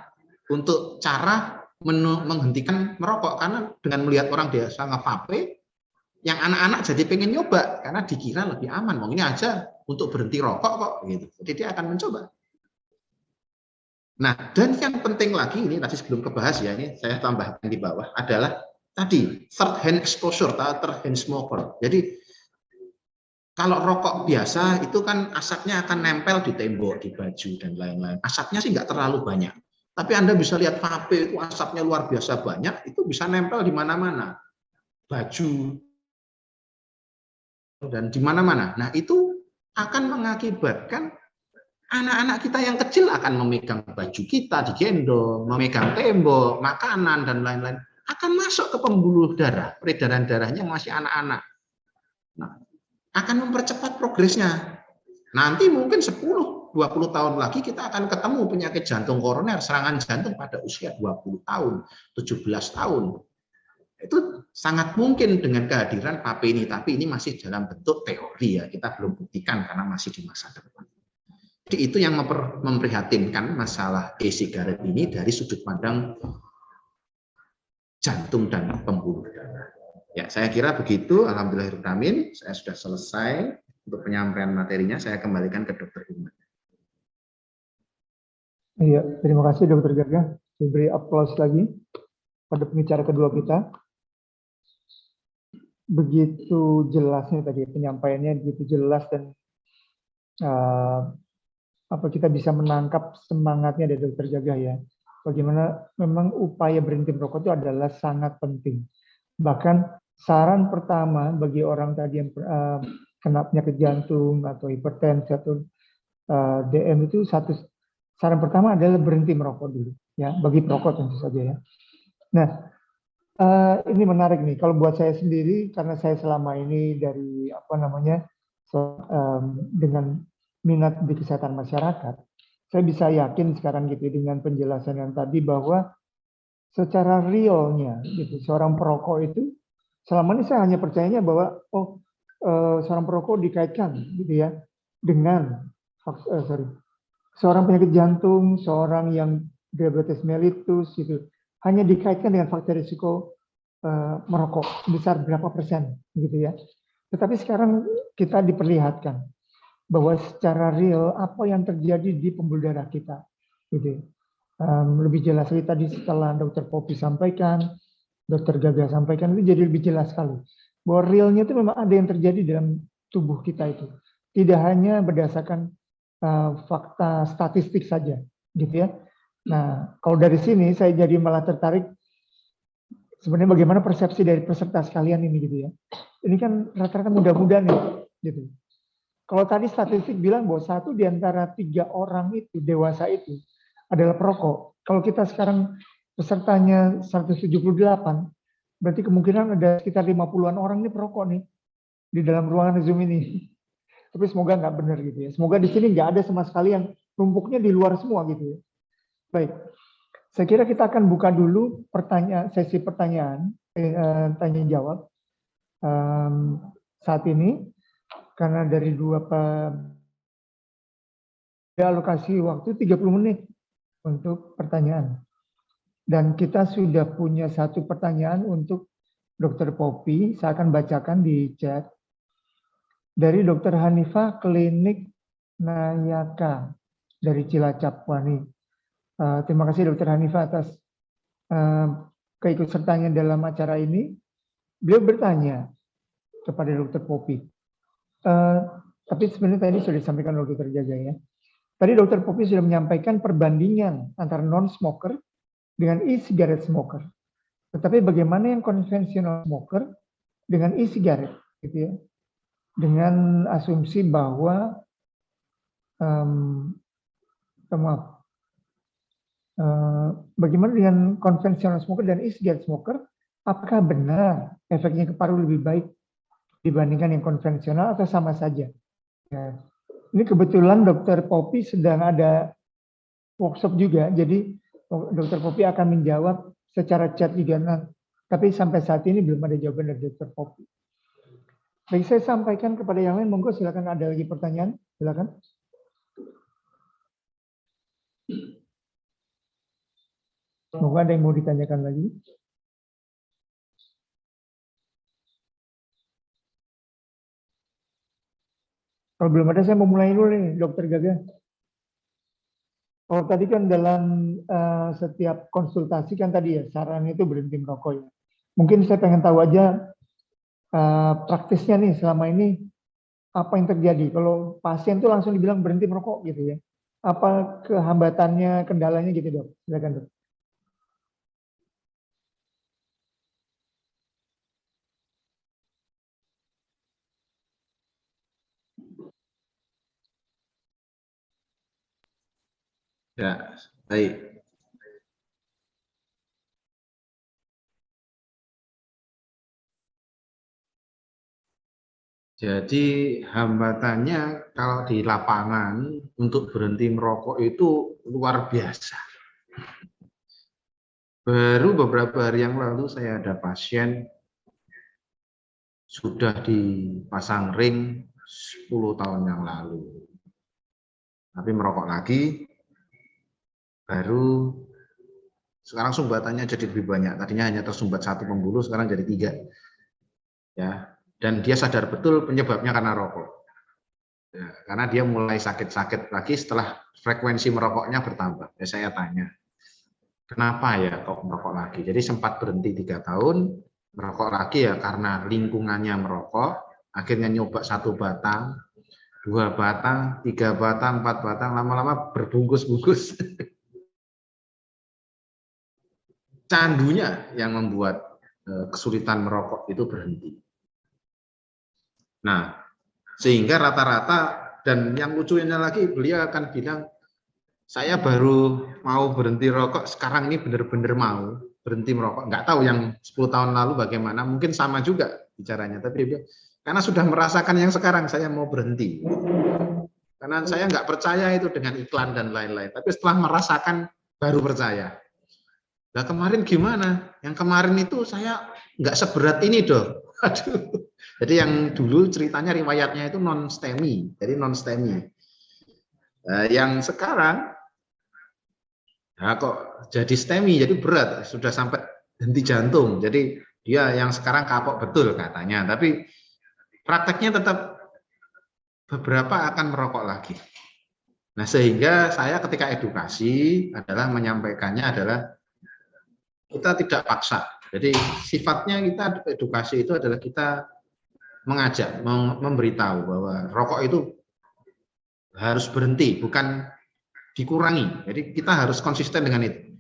untuk cara menghentikan merokok, karena dengan melihat orang biasa nge-vape, yang anak-anak jadi pengen nyoba karena dikira lebih aman. Mau ini aja untuk berhenti rokok kok gitu. Jadi dia akan mencoba. Nah, dan yang penting lagi ini tadi sebelum kebahas ya, ini saya tambahkan di bawah adalah tadi third hand exposure atau third hand smoker. Jadi kalau rokok biasa itu kan asapnya akan nempel di tembok, di baju dan lain-lain. Asapnya sih nggak terlalu banyak. Tapi Anda bisa lihat vape itu asapnya luar biasa banyak, itu bisa nempel di mana-mana. Baju dan di mana-mana. Nah, itu akan mengakibatkan anak-anak kita yang kecil akan memegang baju kita, digendong, memegang tembok, makanan dan lain-lain, akan masuk ke pembuluh darah, peredaran darahnya masih anak-anak. Nah, akan mempercepat progresnya. Nanti mungkin 10-20 tahun lagi kita akan ketemu penyakit jantung koroner, serangan jantung pada usia 20 tahun, 17 tahun. Itu sangat mungkin dengan kehadiran vape ini, tapi ini masih dalam bentuk teori ya, kita belum buktikan karena masih di masa depan. Jadi itu yang memprihatinkan masalah e-sigaret ini dari sudut pandang jantung dan pembuluh darah. Ya, saya kira begitu. Alhamdulillahirrahmanirrahim, saya sudah selesai untuk penyampaian materinya. Saya kembalikan ke Dr. Iman. Iya, terima kasih Dr. Gagah. Saya beri aplaus lagi pada pembicara kedua kita. Begitu jelasnya tadi penyampaiannya, begitu jelas dan apa kita bisa menangkap semangatnya dari Dr. Gagah ya. Bagaimana memang upaya berhenti merokok itu adalah sangat penting. Bahkan saran pertama bagi orang tadi yang kena penyakit jantung atau hipertensi atau DM itu saran pertama adalah berhenti merokok dulu ya, bagi perokok tentu saja ya. Nah, ini menarik nih kalau buat saya sendiri, karena saya selama ini dari dengan minat di kesehatan masyarakat, saya bisa yakin sekarang gitu dengan penjelasan yang tadi bahwa secara realnya gitu seorang perokok itu selama ini saya hanya percayanya bahwa seorang perokok dikaitkan gitu ya dengan seorang penyakit jantung, seorang yang diabetes mellitus gitu, hanya dikaitkan dengan faktor risiko merokok sebesar berapa persen gitu ya. Tetapi sekarang kita diperlihatkan bahwa secara real apa yang terjadi di pembuluh darah kita gitu. Lebih jelas lagi tadi setelah Dr. Poppy sampaikan, Dr. Gagah sampaikan, itu jadi lebih jelas sekali bahwa realnya itu memang ada yang terjadi dalam tubuh kita itu, tidak hanya berdasarkan fakta statistik saja gitu ya. Nah, kalau dari sini saya jadi malah tertarik sebenarnya bagaimana persepsi dari peserta sekalian ini gitu ya. Ini kan rata-rata muda-muda nih gitu. Kalau tadi statistik bilang bahwa 1 di antara 3 orang itu dewasa itu adalah perokok. Kalau kita sekarang pesertanya 178, berarti kemungkinan ada sekitar 50-an orang nih perokok nih di dalam ruangan Zoom ini. Tapi semoga nggak benar gitu ya. Semoga di sini nggak ada sama sekali yang numpuknya di luar semua gitu ya. Baik, saya kira kita akan buka dulu sesi pertanyaan, tanya jawab saat ini karena dari alokasi waktu 30 menit untuk pertanyaan. Dan kita sudah punya satu pertanyaan untuk Dr. Poppy. Saya akan bacakan di chat. Dari Dr. Hanifah, Klinik Nayaka dari Cilacap. Wah, nih. Terima kasih Dr. Hanifah atas keikutsertaannya dalam acara ini. Beliau bertanya kepada Dr. Poppy. Tapi sebenarnya tadi sudah disampaikan oleh Dr. Jaga ya. Tadi Dr. Poppy sudah menyampaikan perbandingan antara non-smoker dengan e-cigarette smoker. Tetapi bagaimana yang konvensional smoker dengan e-cigarette, gitu ya? Dengan asumsi bahwa bagaimana dengan konvensional smoker dan e-cigarette smoker? Apakah benar efeknya ke paru lebih baik dibandingkan yang konvensional atau sama saja? Ya. Ini kebetulan Dr. Poppy sedang ada workshop juga, jadi Dr. Poppy akan menjawab secara chat juga. Tapi sampai saat ini belum ada jawaban dari Dr. Poppy. Baik, saya sampaikan kepada yang lain, monggo silakan, ada lagi pertanyaan, silakan. Monggo ada yang mau ditanyakan lagi. Kalau belum ada, saya mau mulai dulu nih, Dr. Gaga. Oh, tadi kan dalam setiap konsultasi kan tadi ya, saran itu berhenti merokok ya. Mungkin saya pengen tahu aja praktisnya nih selama ini apa yang terjadi. Kalau pasien tuh langsung dibilang berhenti merokok gitu ya. Apa kehambatannya, kendalanya gitu dok? Silakan dok. Ya, baik. Jadi hambatannya kalau di lapangan untuk berhenti merokok itu luar biasa. Baru beberapa hari yang lalu saya ada pasien sudah dipasang ring 10 tahun yang lalu. Tapi merokok lagi, baru sekarang sumbatannya jadi lebih banyak. Tadinya hanya tersumbat 1 pembuluh, sekarang jadi 3. Ya, dan dia sadar betul penyebabnya karena rokok. Ya, karena dia mulai sakit-sakit lagi setelah frekuensi merokoknya bertambah. Ya, saya tanya, kenapa ya kok merokok lagi? Jadi sempat berhenti 3 tahun, merokok lagi ya karena lingkungannya merokok, akhirnya nyoba 1 batang, 2 batang, 3 batang, 4 batang, lama-lama berbungkus-bungkus. Candunya yang membuat kesulitan merokok itu berhenti. Nah, sehingga rata-rata, dan yang lucunya lagi beliau akan bilang, saya baru mau berhenti rokok, sekarang ini benar-benar mau berhenti merokok. Nggak tahu yang 10 tahun lalu bagaimana, mungkin sama juga bicaranya, tapi dia, karena sudah merasakan yang sekarang saya mau berhenti. Karena saya nggak percaya itu dengan iklan dan lain-lain, tapi setelah merasakan baru percaya. Nah kemarin gimana? Yang kemarin itu saya nggak seberat ini dong. Aduh. Jadi yang dulu ceritanya riwayatnya itu non-STEMI, jadi non-STEMI. Yang sekarang, nah kok jadi STEMI, jadi berat, sudah sampai henti jantung. Jadi dia yang sekarang kapok betul katanya, tapi prakteknya tetap beberapa akan merokok lagi. Nah sehingga saya ketika edukasi adalah menyampaikannya adalah kita tidak paksa. Jadi sifatnya kita edukasi itu adalah kita mengajak, memberitahu bahwa rokok itu harus berhenti, bukan dikurangi. Jadi kita harus konsisten dengan itu.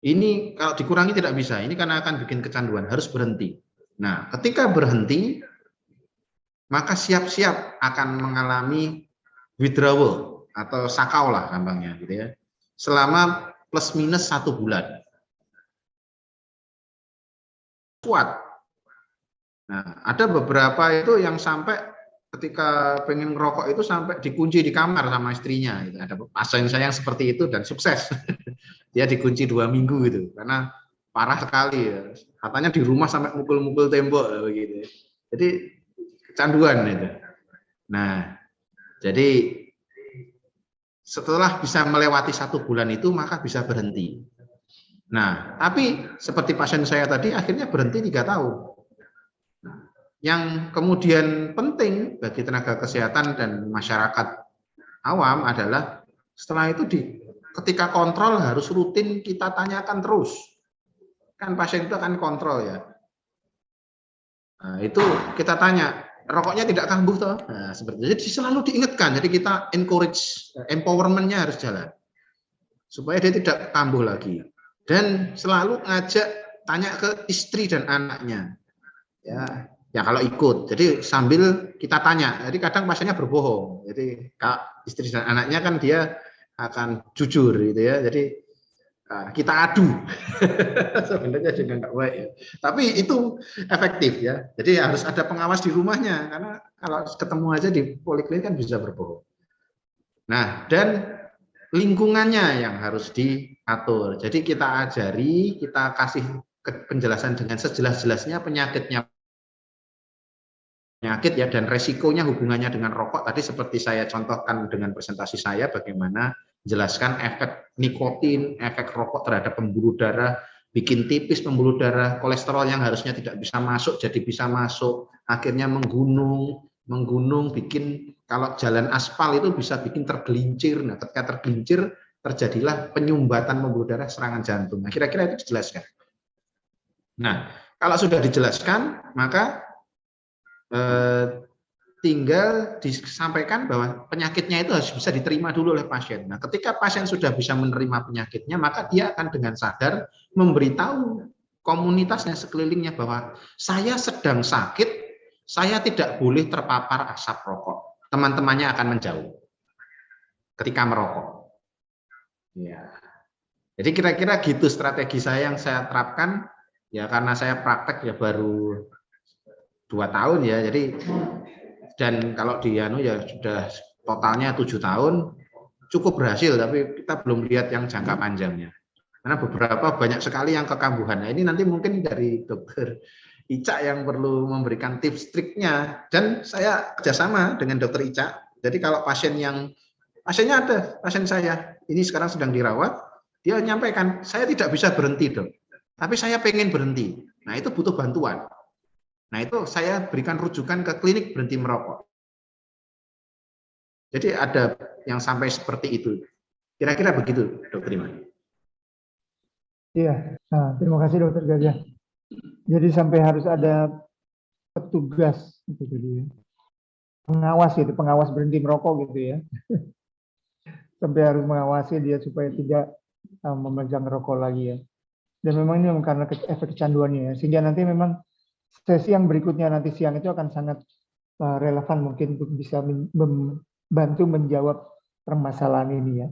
Ini kalau dikurangi tidak bisa, ini karena akan bikin kecanduan, harus berhenti. Nah, ketika berhenti, maka siap-siap akan mengalami withdrawal atau sakau lah gampangnya gitu ya. Selama plus minus 1 bulan. Kuat. Nah, ada beberapa itu yang sampai ketika pengen ngerokok itu sampai dikunci di kamar sama istrinya. Ada pasien saya yang seperti itu dan sukses. Dia dikunci 2 minggu gitu, karena parah sekali ya. Katanya di rumah sampai mukul-mukul tembok begitu. Jadi kecanduan itu. Nah, jadi setelah bisa melewati 1 bulan itu maka bisa berhenti. Nah, tapi seperti pasien saya tadi akhirnya berhenti 3 tahun. Yang kemudian penting bagi tenaga kesehatan dan masyarakat awam adalah setelah itu ketika kontrol harus rutin kita tanyakan terus. Kan pasien itu akan kontrol ya. Nah, itu kita tanya, rokoknya tidak kambuh toh? Nah, seperti itu. Jadi selalu diingatkan. Jadi kita encourage, empowerment-nya harus jalan. Supaya dia tidak kambuh lagi. Dan selalu ngajak tanya ke istri dan anaknya. Ya kalau ikut, jadi sambil kita tanya. Jadi kadang pasiennya berbohong. Jadi istri dan anaknya kan dia akan jujur gitu ya. Jadi kita adu. Sebenarnya juga nggak baik ya. Tapi itu efektif ya. Jadi harus ada pengawas di rumahnya karena kalau ketemu aja di poliklinik kan bisa berbohong. Nah, dan lingkungannya yang harus diatur. Jadi kita ajari, kita kasih penjelasan dengan sejelas-jelasnya penyakit ya, dan resikonya hubungannya dengan rokok tadi seperti saya contohkan dengan presentasi saya bagaimana jelaskan efek nikotin, efek rokok terhadap pembuluh darah, bikin tipis pembuluh darah, kolesterol yang harusnya tidak bisa masuk jadi bisa masuk, akhirnya menggunung bikin kalau jalan aspal itu bisa bikin tergelincir. Nah, ketika tergelincir terjadilah penyumbatan pembuluh darah serangan jantung. Nah, kira-kira itu dijelaskan. Nah, kalau sudah dijelaskan maka tinggal disampaikan bahwa penyakitnya itu harus bisa diterima dulu oleh pasien. Nah, ketika pasien sudah bisa menerima penyakitnya, maka dia akan dengan sadar memberitahu komunitasnya sekelilingnya bahwa saya sedang sakit, saya tidak boleh terpapar asap rokok. Teman-temannya akan menjauh ketika merokok. Ya. Jadi kira-kira gitu strategi saya yang saya terapkan, ya karena saya praktek ya baru 2 tahun ya, jadi dan kalau di ya sudah totalnya 7 tahun cukup berhasil, tapi kita belum lihat yang jangka panjangnya karena beberapa banyak sekali yang kekambuhan. Nah, ini nanti mungkin dari dokter Ica yang perlu memberikan tips triknya, dan saya kerjasama dengan dokter Ica. Jadi kalau pasiennya ada pasien saya ini sekarang sedang dirawat, dia menyampaikan saya tidak bisa berhenti dok, tapi saya pengen berhenti. Nah, itu butuh bantuan. Nah, itu saya berikan rujukan ke klinik berhenti merokok. Jadi ada yang sampai seperti itu. Kira-kira begitu, Dokter Iman. Iya, nah, terima kasih Dokter Gajah. Jadi sampai harus ada petugas gitu ya. Pengawas berhenti merokok gitu ya. Sampai harus mengawasi dia supaya tidak memegang rokok lagi ya. Dan memang ini karena efek kecanduannya ya. Sehingga nanti memang sesi yang berikutnya nanti siang itu akan sangat relevan mungkin untuk bisa membantu menjawab permasalahan ini ya.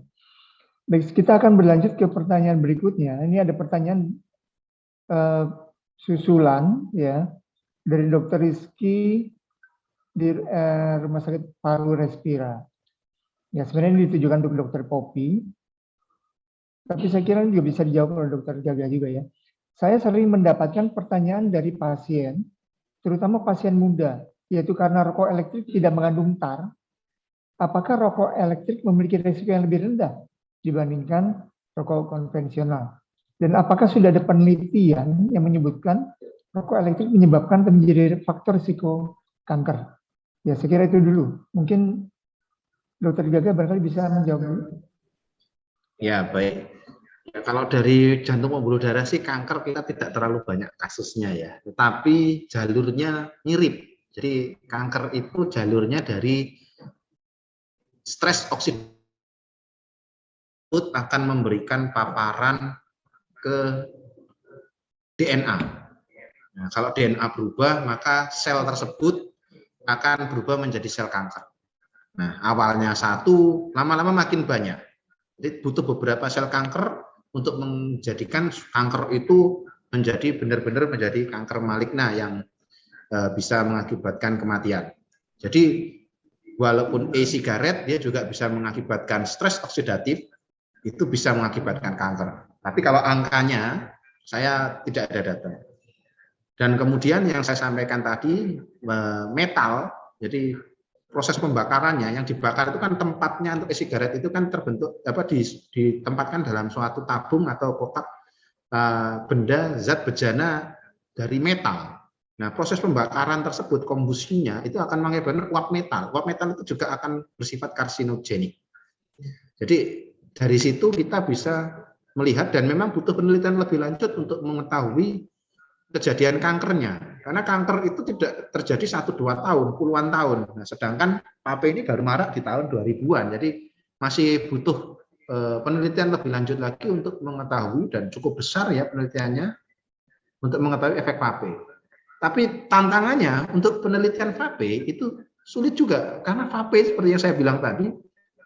Baik, kita akan berlanjut ke pertanyaan berikutnya. Ini ada pertanyaan susulan ya dari Dr. Rizky di Rumah Sakit Paru Respira. Ya, sebenarnya ini ditujukan untuk Dr. Poppy. Tapi saya kira juga bisa dijawab oleh Dr. Jaga juga ya. Saya sering mendapatkan pertanyaan dari pasien, terutama pasien muda, yaitu karena rokok elektrik tidak mengandung tar, apakah rokok elektrik memiliki risiko yang lebih rendah dibandingkan rokok konvensional? Dan apakah sudah ada penelitian yang menyebutkan rokok elektrik menyebabkan menjadi faktor risiko kanker? Ya, saya kira itu dulu. Mungkin Dokter Gaga barangkali bisa menjawab dulu. Ya, baik. Ya, kalau dari jantung pembuluh darah sih kanker kita tidak terlalu banyak kasusnya ya, tetapi jalurnya mirip. Jadi kanker itu jalurnya dari stres oksidatif akan memberikan paparan ke DNA. Nah, kalau DNA berubah, maka sel tersebut akan berubah menjadi sel kanker. Nah, awalnya satu, lama-lama makin banyak. Jadi butuh beberapa sel kanker untuk menjadikan kanker itu menjadi benar-benar menjadi kanker maligna yang bisa mengakibatkan kematian. Jadi walaupun e-sigaret dia juga bisa mengakibatkan stres oksidatif, itu bisa mengakibatkan kanker. Tapi kalau angkanya saya tidak ada data. Dan kemudian yang saya sampaikan tadi metal, jadi proses pembakarannya yang dibakar itu kan tempatnya untuk e-sigaret itu kan terbentuk ditempatkan dalam suatu tabung atau kotak benda zat bejana dari metal. Nah, proses pembakaran tersebut, kombusinya itu akan mengakibatkan uap metal. Uap metal itu juga akan bersifat karsinogenik. Jadi dari situ kita bisa melihat dan memang butuh penelitian lebih lanjut untuk mengetahui kejadian kankernya. Karena kanker itu tidak terjadi 1-2 tahun, puluhan tahun. Nah, sedangkan PAP ini baru marak di tahun 2000-an. Jadi masih butuh penelitian lebih lanjut lagi untuk mengetahui, dan cukup besar ya penelitiannya untuk mengetahui efek PAP. Tapi tantangannya untuk penelitian VAP itu sulit juga, karena VAP seperti yang saya bilang tadi,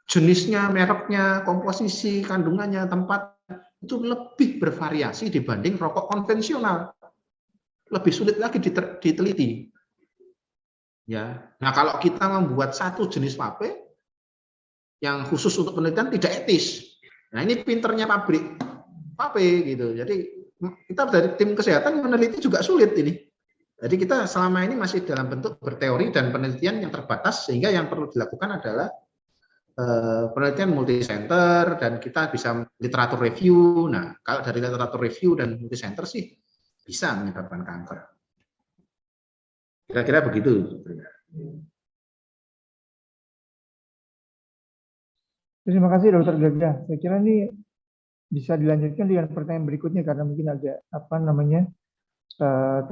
jenisnya, mereknya, komposisi, kandungannya, tempat itu lebih bervariasi dibanding rokok konvensional. Lebih sulit lagi diteliti. Ya. Nah, kalau kita membuat satu jenis VAP yang khusus untuk penelitian tidak etis. Nah, ini pinternya pabrik VAP gitu. Jadi kita dari tim kesehatan meneliti juga sulit ini. Jadi kita selama ini masih dalam bentuk berteori dan penelitian yang terbatas, sehingga yang perlu dilakukan adalah penelitian multi-center, dan kita bisa literatur review. Nah, kalau dari literatur review dan multi-center sih bisa menyebabkan kanker. Kira-kira begitu. Terima kasih Dokter Gagah. Saya kira ini bisa dilanjutkan dengan pertanyaan berikutnya karena mungkin agak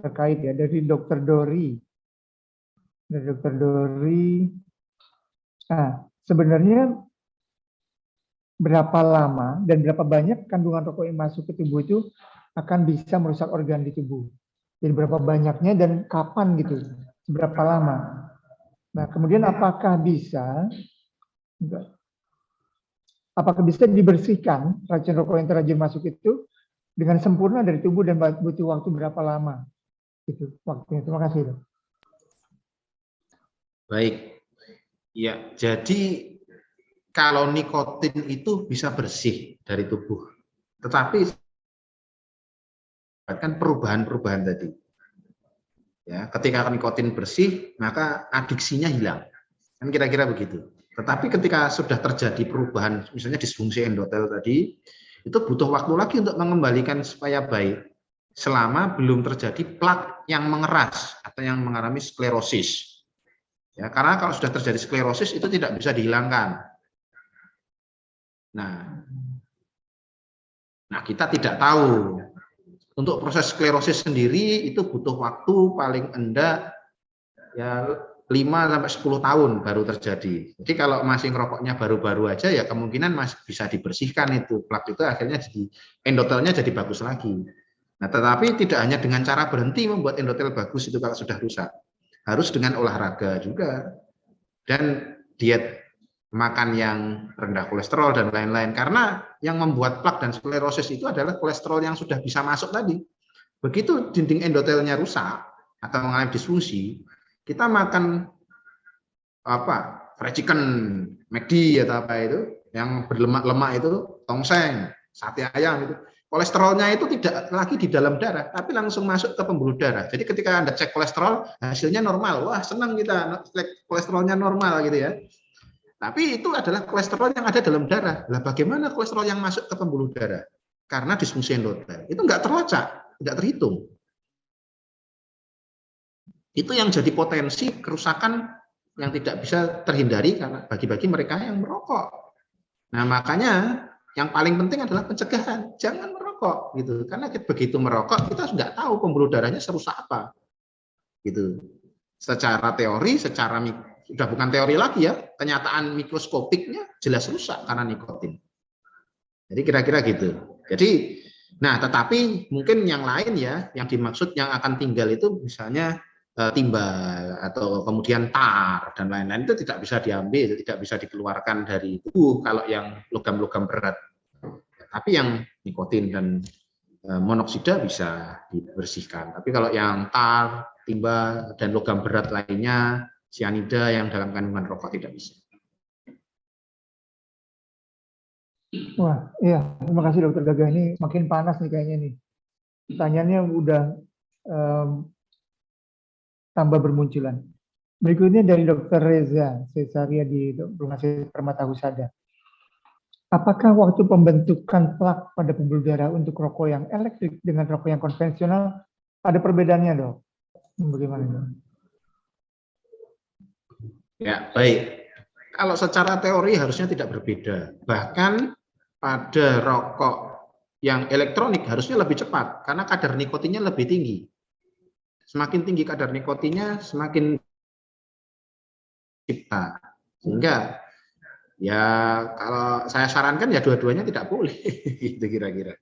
terkait ya, dari Dokter Dori. Dari Dokter Dori. Nah, sebenarnya berapa lama dan berapa banyak kandungan rokok yang masuk ke tubuh itu akan bisa merusak organ di tubuh. Jadi berapa banyaknya dan kapan gitu, berapa lama. Nah, kemudian apakah bisa dibersihkan racun rokok yang terlanjur masuk itu dengan sempurna dari tubuh, dan butuh waktu berapa lama? Itu waktunya. Terima kasih. Baik. Ya, jadi kalau nikotin itu bisa bersih dari tubuh, tetapi kan perubahan-perubahan tadi. Ya, ketika nikotin bersih, maka adiksinya hilang. Kan kira-kira begitu. Tetapi ketika sudah terjadi perubahan, misalnya disfungsi endotel tadi, itu butuh waktu lagi untuk mengembalikan supaya baik, selama belum terjadi plak yang mengeras atau yang mengalami sklerosis. Ya, karena kalau sudah terjadi sklerosis itu tidak bisa dihilangkan. Nah, kita tidak tahu. Untuk proses sklerosis sendiri itu butuh waktu paling enggak ya 5-10 tahun baru terjadi. Jadi kalau masih ngerokoknya baru-baru aja ya kemungkinan masih bisa dibersihkan itu. Plak itu akhirnya jadi endotelnya jadi bagus lagi. Nah, tetapi tidak hanya dengan cara berhenti membuat endotel bagus itu kalau sudah rusak. Harus dengan olahraga juga. Dan diet, makan yang rendah kolesterol dan lain-lain, karena yang membuat plak dan sklerosis itu adalah kolesterol yang sudah bisa masuk tadi. Begitu dinding endotelnya rusak atau mengalami disfungsi, kita makan fried chicken, McD atau apa itu yang berlemak-lemak itu, tongseng, sate ayam itu, kolesterolnya itu tidak lagi di dalam darah, tapi langsung masuk ke pembuluh darah. Jadi ketika Anda cek kolesterol, hasilnya normal. Wah, senang kita, kolesterolnya normal gitu ya. Tapi itu adalah kolesterol yang ada dalam darah. Nah, bagaimana kolesterol yang masuk ke pembuluh darah? Karena disfungsi endotel. Itu nggak terlacak, nggak terhitung. Itu yang jadi potensi kerusakan yang tidak bisa terhindari karena bagi-bagi mereka yang merokok. Nah, makanya yang paling penting adalah pencegahan. Jangan merokok gitu. Karena begitu merokok kita nggak tahu pembuluh darahnya serusak apa. Gitu. Secara teori, sudah bukan teori lagi ya, kenyataan mikroskopiknya jelas rusak karena nikotin. Jadi kira-kira gitu. Jadi, nah tetapi mungkin yang lain ya, yang dimaksud yang akan tinggal itu misalnya timbal atau kemudian tar dan lain-lain, itu tidak bisa diambil, tidak bisa dikeluarkan dari tubuh kalau yang logam-logam berat. Tapi yang nikotin dan monoksida bisa dibersihkan. Tapi kalau yang tar, timbal, dan logam berat lainnya, sianida yang dalam kandungan rokok tidak bisa. Wah, iya. Terima kasih Dokter Gagah. Ini makin panas nih kayaknya nih. Pertanyaannya udah tambah bermunculan. Berikutnya dari Dokter Reza Cesaria di Rumah Sakit Permata Husada. apakah waktu pembentukan plak pada pembuluh darah untuk rokok yang elektrik dengan rokok yang konvensional ada perbedaannya, Dok? Bagaimana, Dok? Ya, baik. Kalau secara teori harusnya tidak berbeda. Bahkan pada rokok yang elektronik harusnya lebih cepat karena kadar nikotinnya lebih tinggi. Semakin tinggi kadar nikotinnya, semakin cipta. Sehingga ya kalau saya sarankan ya dua-duanya tidak boleh. Itu kira-kira.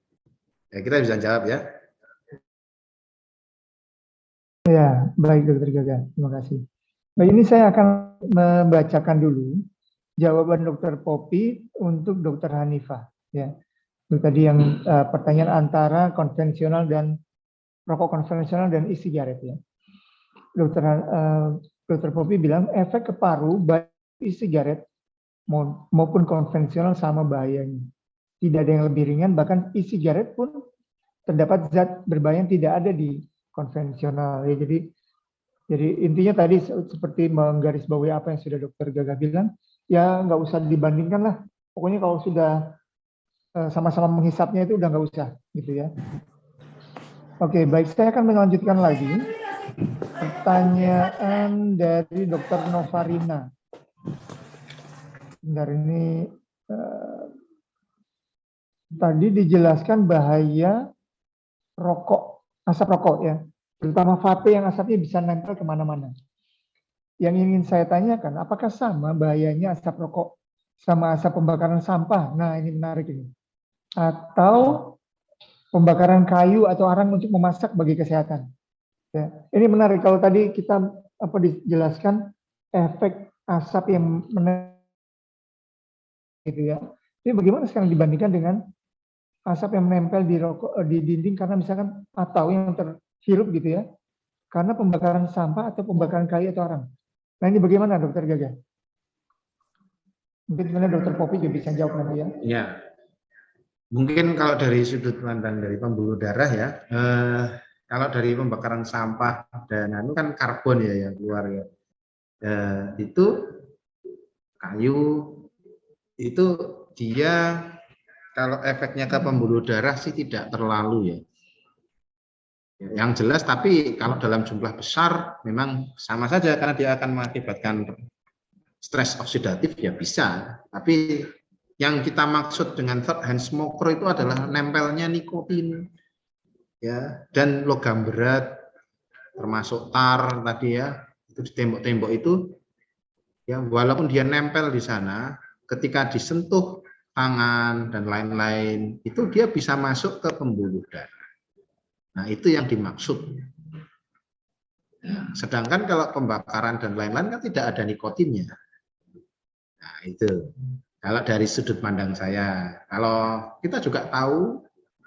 Ya, kita bisa jawab ya. Ya, baik Dokter Gaga. Terima kasih. Nah, ini saya akan membacakan dulu jawaban Dokter Poppy untuk Dokter Hanifah. Ya, itu tadi yang pertanyaan antara konvensional dan rokok konvensional dan e-sigaret ya. Dokter Poppy bilang efek ke paru baik e-sigaret maupun konvensional sama bahayanya. Tidak ada yang lebih ringan, bahkan e-sigaret pun terdapat zat berbahaya yang tidak ada di konvensional. Ya, jadi intinya tadi seperti menggarisbawahi apa yang sudah Dokter Gaga bilang, ya nggak usah dibandingkan lah. Pokoknya kalau sudah sama-sama menghisapnya itu udah nggak usah, gitu ya. Oke, baik, saya akan melanjutkan lagi. Pertanyaan dari Dokter Novarina. Bentar, ini tadi dijelaskan bahaya rokok, asap rokok ya, terutama vape yang asapnya bisa nempel kemana-mana. Yang ingin saya tanyakan, apakah sama bahayanya asap rokok sama asap pembakaran sampah? Nah, ini menarik ini. Atau pembakaran kayu atau arang untuk memasak bagi kesehatan. Ya, ini menarik kalau tadi kita dijelaskan efek asap yang gitu ya. Ini bagaimana sekarang dibandingkan dengan asap yang menempel di rokok di dinding karena misalkan atau yang terhirup gitu ya, karena pembakaran sampah atau pembakaran kayu atau arang. Nah, ini bagaimana Dokter Gaga? Mungkin gimana Dokter Poppy juga bisa jawab nanti ya. Ya, mungkin kalau dari sudut pandang dari pembuluh darah ya, kalau dari pembakaran sampah dan itu kan karbon ya yang keluar ya, itu kayu itu dia kalau efeknya ke pembuluh darah sih tidak terlalu ya. Yang jelas tapi kalau dalam jumlah besar memang sama saja karena dia akan mengakibatkan stres oksidatif ya bisa. Tapi yang kita maksud dengan third hand smoker itu adalah nempelnya nikotin ya dan logam berat termasuk tar tadi ya, itu di tembok-tembok itu ya walaupun dia nempel di sana ketika disentuh tangan dan lain-lain itu dia bisa masuk ke pembuluh darah. Nah, itu yang dimaksud. Sedangkan kalau pembakaran dan lain-lain kan tidak ada nikotinnya. Nah, itu. Kalau dari sudut pandang saya. Kalau kita juga tahu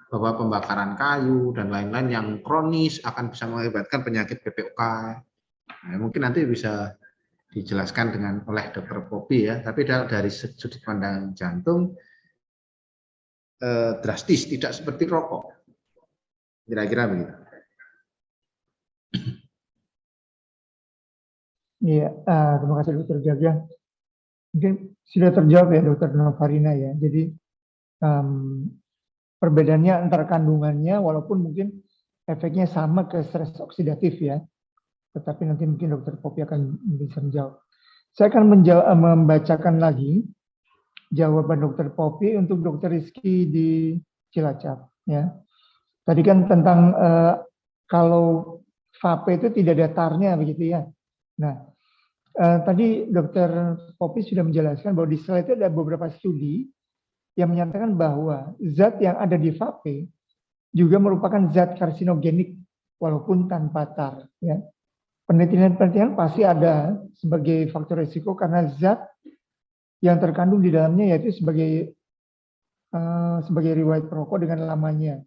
bahwa pembakaran kayu dan lain-lain yang kronis akan bisa mengakibatkan penyakit PPOK. Nah, mungkin nanti bisa dijelaskan dengan oleh Dokter Poppy ya. Tapi dari sudut pandang jantung drastis, tidak seperti rokok. Kira-kira begitu. Iya, terima kasih Dokter Gaga. Mungkin sudah terjawab ya Dokter Novarina ya. Jadi perbedaannya antara kandungannya walaupun mungkin efeknya sama ke stres oksidatif ya. Tetapi nanti mungkin Dokter Poppy akan bisa menjawab. Saya akan membacakan lagi jawaban Dokter Poppy untuk Dokter Rizky di Cilacap ya. Tadi kan tentang kalau vape itu tidak ada tarnya begitu ya. Nah, tadi Dokter Poppy sudah menjelaskan bahwa di slide itu ada beberapa studi yang menyatakan bahwa zat yang ada di vape juga merupakan zat karsinogenik walaupun tanpa tar. Ya. Penelitian-penelitian pasti ada sebagai faktor risiko karena zat yang terkandung di dalamnya yaitu sebagai riwayat perokok dengan lamanya.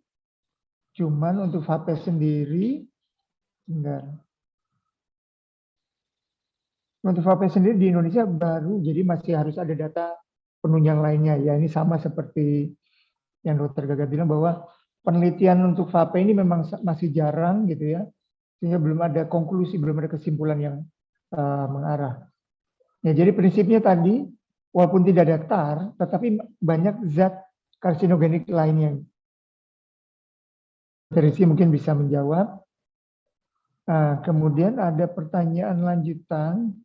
Cuman untuk vape sendiri, untuk vape sendiri di Indonesia baru, jadi masih harus ada data penunjang lainnya. Ya ini sama seperti yang Dokter Gaga bilang bahwa penelitian untuk vape ini memang masih jarang gitu ya, sehingga belum ada konklusi, belum ada kesimpulan yang mengarah. Ya jadi prinsipnya tadi walaupun tidak ada tar, tetapi banyak zat karsinogenik lainnya. Terisi mungkin bisa menjawab. Nah, kemudian ada pertanyaan lanjutan.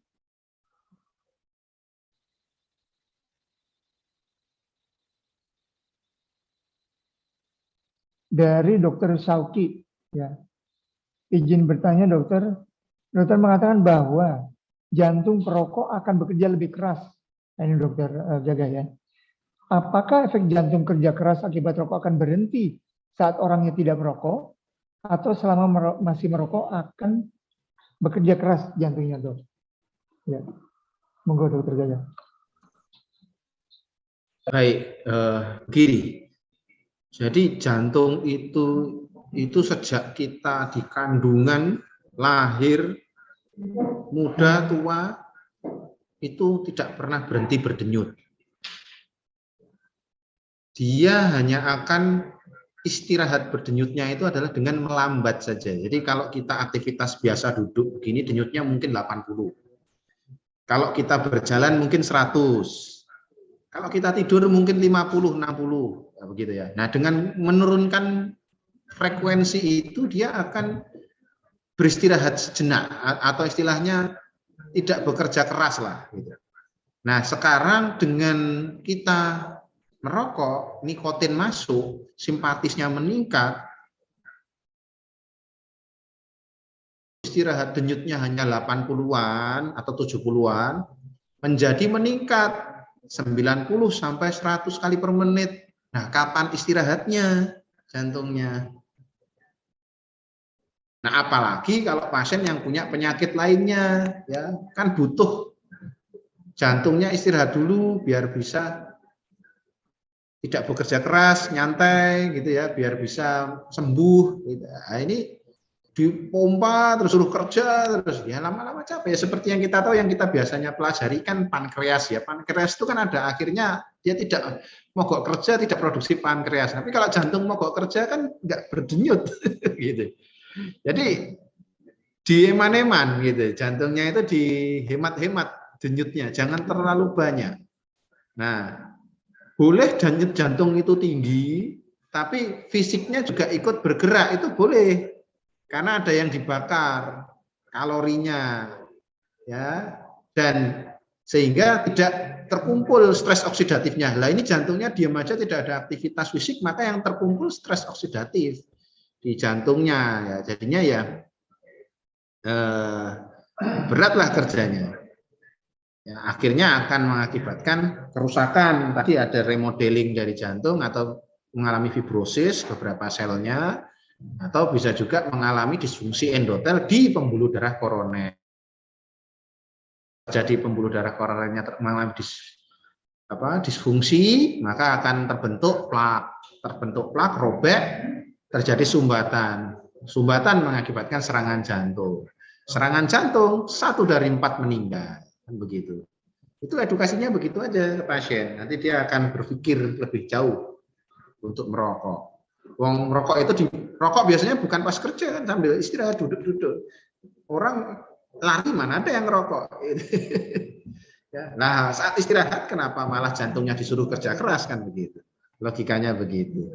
Dari Dokter Sauki, ya. Izin bertanya dokter, dokter mengatakan bahwa jantung perokok akan bekerja lebih keras. Ini dokter Gaga ya. Apakah efek jantung kerja keras akibat rokok akan berhenti saat orangnya tidak merokok, atau selama masih merokok akan bekerja keras jantungnya, dok? Ya, monggo dokter Gaga. Baik, gini. Jadi jantung itu sejak kita di kandungan, lahir, muda, tua, itu tidak pernah berhenti berdenyut. Dia hanya akan istirahat berdenyutnya itu adalah dengan melambat saja. Jadi kalau kita aktivitas biasa duduk begini, denyutnya mungkin 80. Kalau kita berjalan mungkin 100. Kalau kita tidur mungkin 50, 60. Begitu ya. Nah, dengan menurunkan frekuensi itu dia akan beristirahat sejenak atau istilahnya tidak bekerja keras lah gitu. Nah, sekarang dengan kita merokok, nikotin masuk, simpatisnya meningkat, istirahat denyutnya hanya 80-an atau 70-an menjadi meningkat 90 sampai 100 kali per menit. Nah, kapan istirahatnya jantungnya? Nah, apalagi kalau pasien yang punya penyakit lainnya, ya kan butuh jantungnya istirahat dulu biar bisa tidak bekerja keras, nyantai gitu ya, biar bisa sembuh. Gitu. Nah, ini dipompa terus suruh kerja terus ya lama-lama capek. Seperti yang kita tahu, yang kita biasanya pelajari kan pankreas ya. Pankreas itu kan ada akhirnya dia tidak mogok kerja, tidak produksi pankreas. Tapi kalau jantung mogok kerja kan nggak berdenyut gitu. Jadi dieman-eman gitu, jantungnya itu dihemat-hemat denyutnya, jangan terlalu banyak. Nah, boleh denyut jantung itu tinggi, tapi fisiknya juga ikut bergerak, itu boleh. Karena ada yang dibakar kalorinya, ya, dan sehingga tidak terkumpul stres oksidatifnya. Lah ini jantungnya diam aja, tidak ada aktivitas fisik, maka yang terkumpul stres oksidatif di jantungnya, ya, jadinya ya beratlah kerjanya. Ya, akhirnya akan mengakibatkan kerusakan. Tadi ada remodeling dari jantung atau mengalami fibrosis beberapa selnya, atau bisa juga mengalami disfungsi endotel di pembuluh darah koroner. Jadi pembuluh darah koronernya mengalami disfungsi, maka akan terbentuk plak, robek, terjadi sumbatan. Sumbatan mengakibatkan serangan jantung. Serangan jantung 1 dari 4 meninggal, kan begitu. Itu edukasinya begitu aja ke pasien. Nanti dia akan berpikir lebih jauh untuk merokok. Wong merokok itu rokok biasanya bukan pas kerja kan, sambil istirahat duduk-duduk. Orang lari mana ada yang ngerokok. Ya, nah saat istirahat kenapa malah jantungnya disuruh kerja keras kan begitu. Logikanya begitu.